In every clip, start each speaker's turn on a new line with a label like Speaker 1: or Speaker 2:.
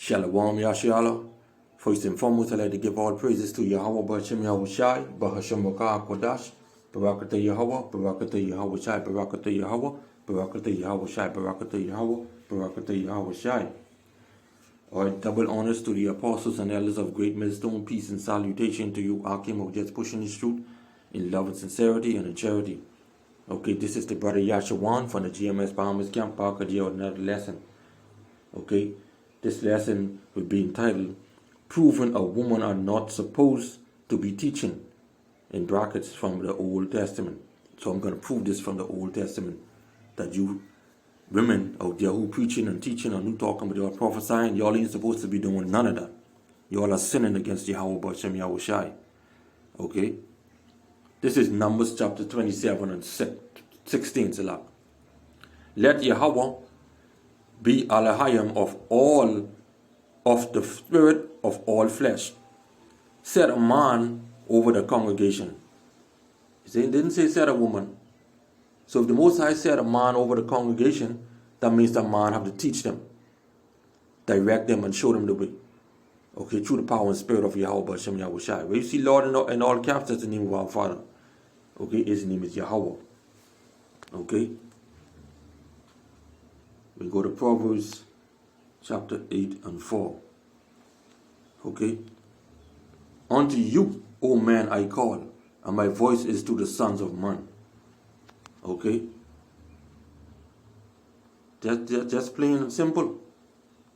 Speaker 1: Shalom Yasharahla. First and foremost, I'd like to give all praises to Yahweh, B'Hashem Yahushai, B'Hashem Makah Kodash, Barakatah Yahweh, Barakatah Yahushai, Barakatah Yahweh, Barakatah Yahushai, Barakatah Yahweh, Barakatah Yahushai. All right, double honors to the apostles and elders of great millstone, peace and salutation to you, Akim, who just pushing this truth in love and sincerity and in charity. Okay, this is the brother YASHAWAN from the GMS Bahamas Camp, Parker, another lesson. Okay, this lesson will be entitled, Proving a Woman Are Not Supposed to Be Teaching, in brackets from the Old Testament. So I'm going to prove this from the Old Testament, that you women out there who preaching and teaching and who talking about y'all prophesying, y'all ain't supposed to be doing none of that. Y'all are sinning against Yahweh B'Hashem Yahushai. Okay? This is Numbers chapter 27 and 16. Salah. Let Yahweh be Elohim of all of the spirit of all flesh. Set a man over the congregation. It didn't say set a woman. So if the Most High set a man over the congregation, that means that man have to teach them, direct them, and show them the way. Okay, through the power and spirit of Yahweh B'Hashem Yahushai. Where you see Lord in all caps, that's the name of our Father. Okay, his name is Yahweh. Okay. We go to Proverbs chapter 8 and 4. Okay. Unto you, O man, I call, and my voice is to the sons of man. Okay. Just plain and simple.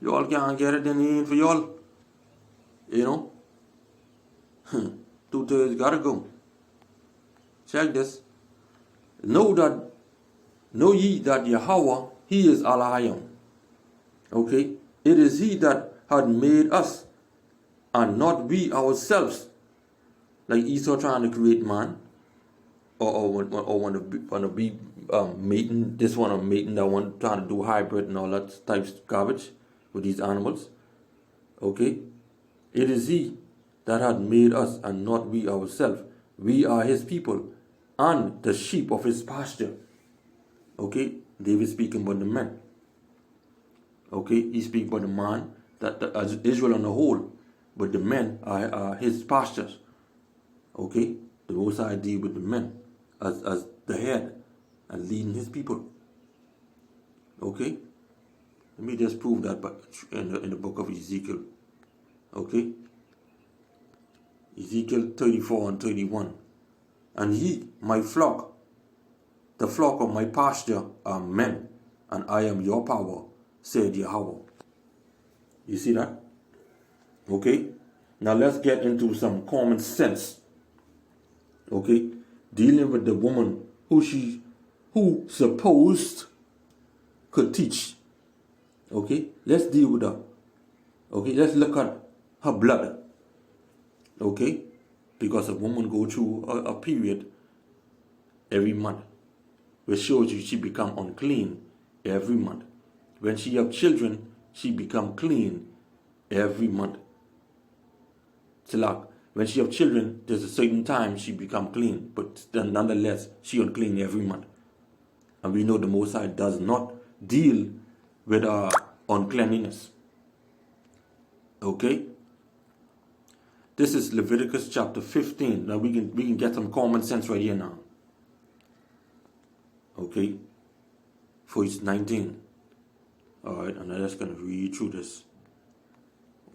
Speaker 1: You all can't get it, then it ain't for y'all. You know? 2/3 gotta go. Check this. Know ye that Yahweh, He is Elohim. Okay? It is He that had made us, and not we ourselves. Like Esau trying to create man, or want to be mating. This one of mating, that one trying to do hybrid and all that types of garbage with these animals. Okay? It is He that had made us, and not we ourselves. We are His people, and the sheep of His pasture. Okay? David speaking about the men. Okay? He speaks about the man, that as Israel on the whole, but the men are His pastures. Okay? The Most High deal with the men as the head and leading His people. Okay? Let me just prove that in the book of Ezekiel. Okay? Ezekiel 34 and 31. And ye, my flock, the flock of my pasture, are men, and I am your power, said Yahweh. You see that? Okay? Now let's get into some common sense. Okay? Dealing with the woman who supposed could teach. Okay? Let's deal with her. Okay? Let's look at her blood. Okay? Because a woman go through a period every month, which shows you she become unclean every month. When she have children, she become clean every month. So like, when she have children, there's a certain time she become clean, but then nonetheless, she unclean every month. And we know the Most High does not deal with uncleanliness. Okay? This is Leviticus chapter 15. Now we can get some common sense right here now. Okay? Verse 19. Alright, and I'm just going to read through this.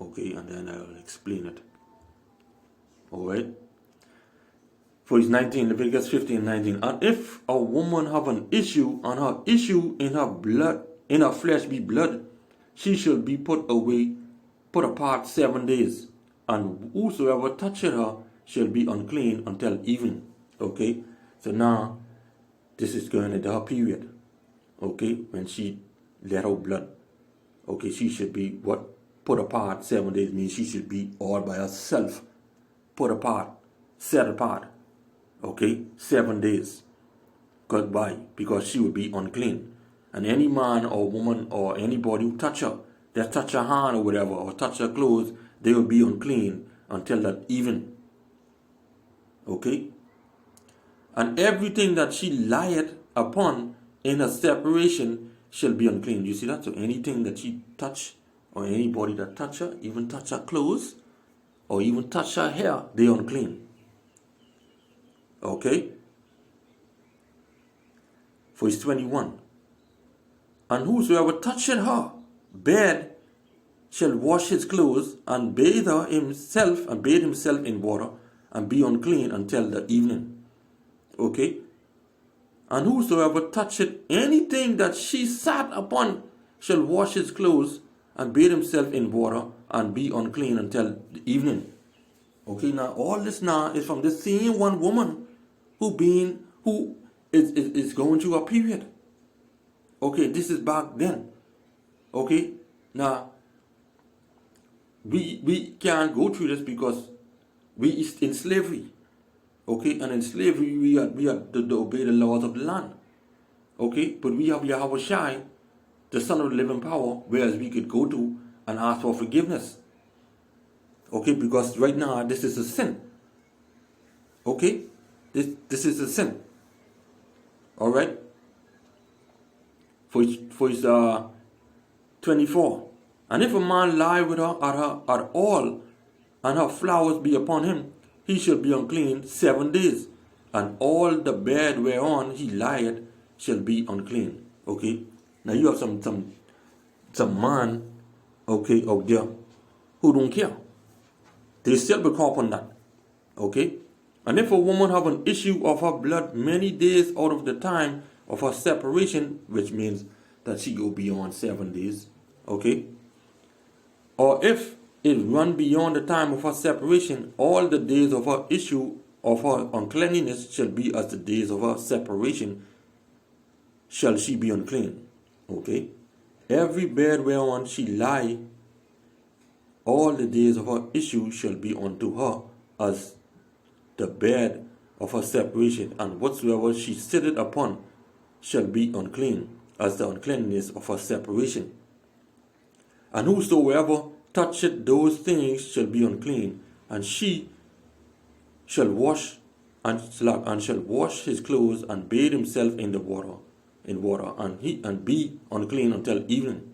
Speaker 1: Okay, and then I'll explain it. Alright? Verse 19, Leviticus 15, 19. And if a woman have an issue, and her issue in her blood, in her flesh be blood, she shall be put apart 7 days. And whosoever toucheth her shall be unclean until even. Okay? So now, this is going into her period. Okay? When she let out blood. Okay? She should be what? Put apart 7 days. Means she should be all by herself. Put apart. Set apart. Okay? 7 days. Goodbye. Because she would be unclean. And any man or woman or anybody who touch her, that touch her hand or whatever, or touch her clothes, they will be unclean until that even. Okay? And everything that she lieth upon in her separation shall be unclean. You see that? So anything that she touch or anybody that touch her, even touch her clothes, or even touch her hair, they unclean. Okay? Verse 21. And whosoever toucheth her bed shall wash his clothes and bathe himself in water and be unclean until the evening. Okay? And whosoever toucheth anything that she sat upon shall wash his clothes and bathe himself in water and be unclean until the evening. Okay, now all this now is from the same one woman who is going through a period. Okay, this is back then. Okay, now we can't go through this because we is in slavery. Okay, and in slavery we are to obey the laws of the land. Okay, but we have Yahawashi, the Son of the Living Power, whereas we could go to and ask for forgiveness. Okay, because right now this is a sin. Okay, this is a sin. All right. For his 24. And if a man lie with her at all, and her flowers be upon him, he shall be unclean 7 days, and all the bed whereon he lieth shall be unclean. Okay. Now you have some man, okay, out there who don't care. They still be caught upon that. Okay. And if a woman have an issue of her blood many days out of the time of her separation, which means that she go beyond 7 days, okay? Or if it run beyond the time of her separation, all the days of her issue of her uncleanness shall be as the days of her separation, shall she be unclean, okay? Every bed whereon she lie, all the days of her issue shall be unto her as the bed of her separation, and whatsoever she sitteth upon shall be unclean, as the uncleanness of her separation. And whosoever toucheth those things shall be unclean, and she shall wash and shall wash his clothes and bathe himself in water, and be unclean until evening.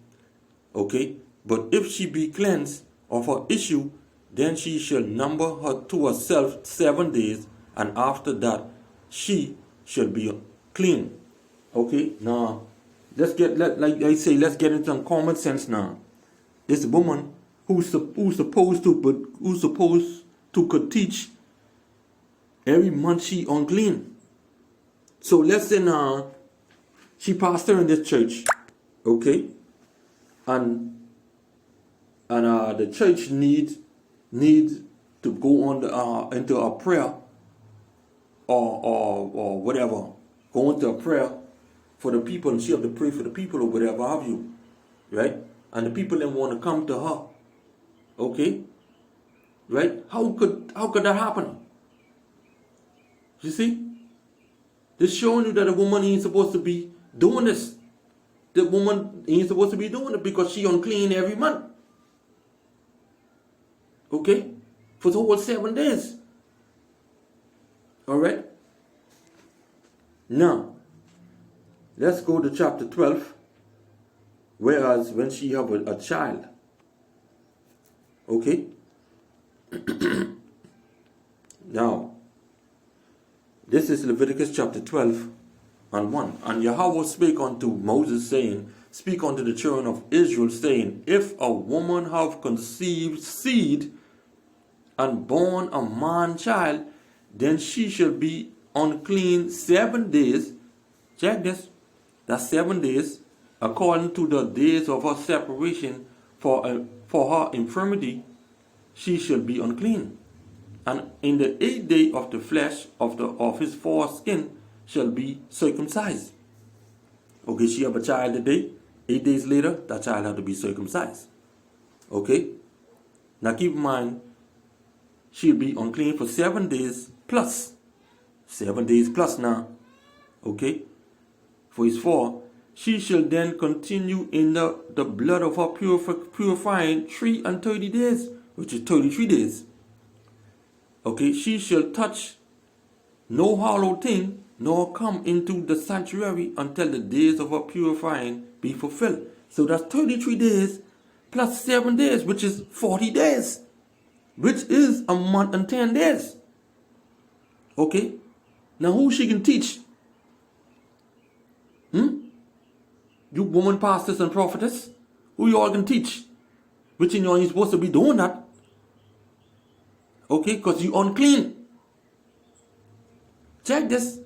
Speaker 1: Okay, but if she be cleansed of her issue, then she shall number her to herself 7 days, and after that she shall be clean. Okay, now let's get let's get into some common sense now. This woman who's supposed to could teach every month she unclean. So let's say now she pastor in this church, okay, and the church needs to go on into a prayer or whatever, go into a prayer for the people, and she have to pray for the people or whatever have you, right? And the people then want to come to her, okay, right? How could that happen? You see, this showing you that a woman ain't supposed to be doing this. The woman ain't supposed to be doing it because she unclean every month, okay, for the whole 7 days. All right. Now, let's go to chapter 12. Whereas when she have a child, okay. Now, this is Leviticus chapter 12 and 1. And Yahweh spake unto Moses, saying, Speak unto the children of Israel, saying, If a woman have conceived seed and born a man child, then she shall be unclean 7 days. Check this. That's 7 days, according to the days of her separation. For her infirmity, she shall be unclean. And in the 8th day of the flesh of his foreskin shall be circumcised. Okay, she have a child today. 8 days later, that child have to be circumcised. Okay. Now keep in mind, she'll be unclean for 7 days plus. 7 days plus now. Okay. For his 4, she shall then continue in the blood of her purifying 3 and 30 days, which is 33 days. Okay, she shall touch no hollow thing, nor come into the sanctuary until the days of her purifying be fulfilled. So that's 33 days plus 7 days, which is 40 days, which is a month and 10 days. Okay? Now who she can teach? You woman pastors and prophetess, who you all can teach? Which you know you're supposed to be doing that. Okay? Because you unclean. Check this.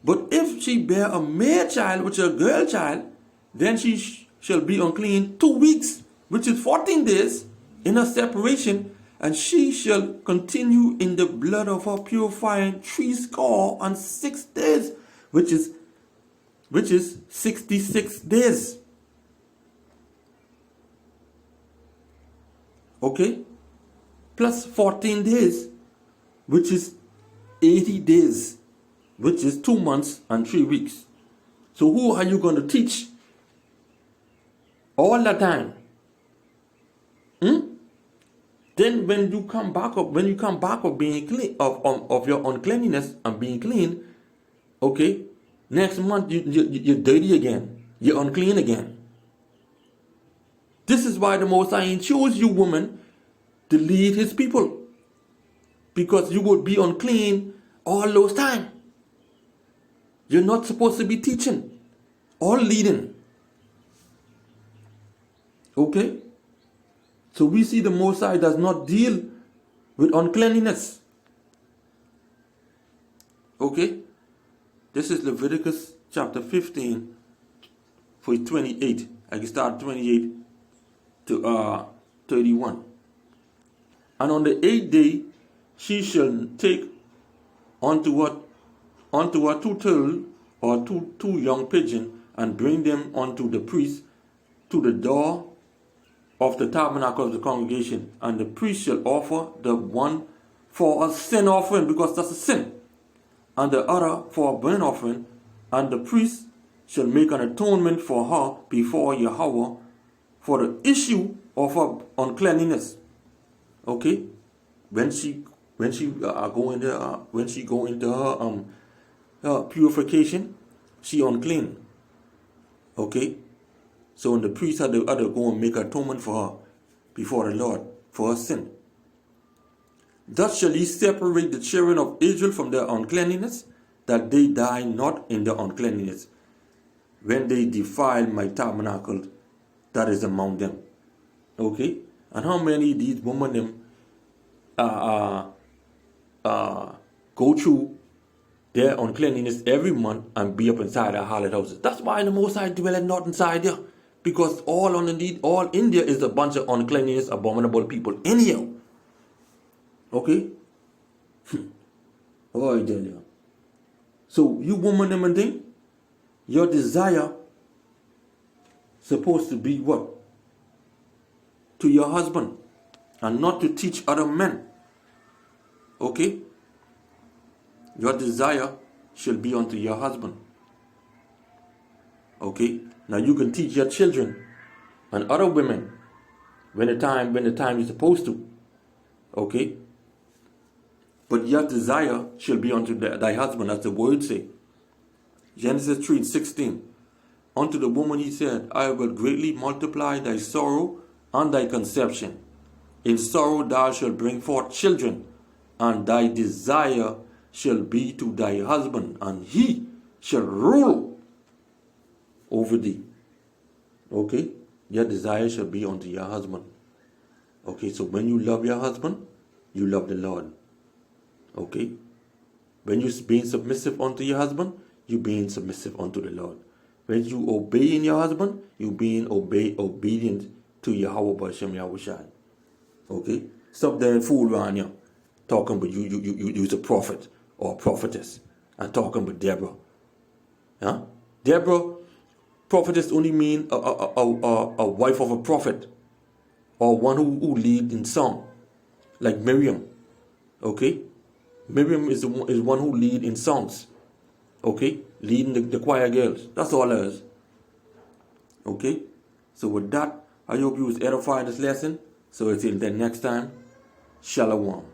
Speaker 1: But if she bear a male child, which is a girl child, then she shall be unclean 2 weeks, which is 14 days in her separation, and she shall continue in the blood of her purifying 66 days, which is 66 days. Okay? Plus 14 days, which is 80 days, which is 2 months and 3 weeks. So who are you going to teach all the time? Then when you come back of being clean, of your uncleanliness and being clean, okay, next month you're dirty again. You're unclean again. This is why the Most High chose you, woman, to lead his people. Because you would be unclean all those time. You're not supposed to be teaching or leading. Okay? So we see the Most High does not deal with uncleanliness. Okay? This is Leviticus chapter 15 for 28. I can start 28 to 31. And on the 8th day, she shall take unto her 2 turtle or two young pigeon, and bring them unto the priest to the door of the tabernacle of the congregation, and the priest shall offer the one for a sin offering, because that's a sin, and the other for a burnt offering, and the priest shall make an atonement for her before Yahweh for the issue of her uncleanliness. Okay, when she go into her purification, she unclean. Okay. So when the priest had to go and make atonement for her before the Lord for her sin. Thus shall ye separate the children of Israel from their uncleanliness, that they die not in their uncleanliness, when they defile my tabernacle that is among them. Okay? And how many of these women go through their uncleanliness every month and be up inside their hallowed houses? That's why the Most High dwelleth not inside there. Because all in there is a bunch of uncleanliness, abominable people anyhow. Okay? Oh, I tell you. So you woman them and thing, your desire supposed to be what? To your husband, and not to teach other men. Okay? Your desire shall be unto your husband. Okay? Now you can teach your children and other women when the time you're supposed to. Okay? But your desire shall be unto thy husband, as the word say. Genesis 3:16. Unto the woman he said, I will greatly multiply thy sorrow and thy conception. In sorrow thou shalt bring forth children, and thy desire shall be to thy husband, and he shall rule over thee. Okay? Your desire shall be unto your husband. Okay, so when you love your husband, you love the Lord. Okay? When you're being submissive unto your husband, you're being submissive unto the Lord. When you obey in your husband, you're being obedient to Yahweh B'Shem Yahushai. Okay? Stop there and fool around you. Talking about you's a prophet or a prophetess. And talking about Deborah. Huh? Deborah, prophetess only mean a wife of a prophet, or one who lead in song, like Miriam. Okay, Miriam is one who lead in songs. Okay, leading the choir girls. That's all there is. Okay, so with that, I hope you was edified this lesson. So until then next time, Shalom.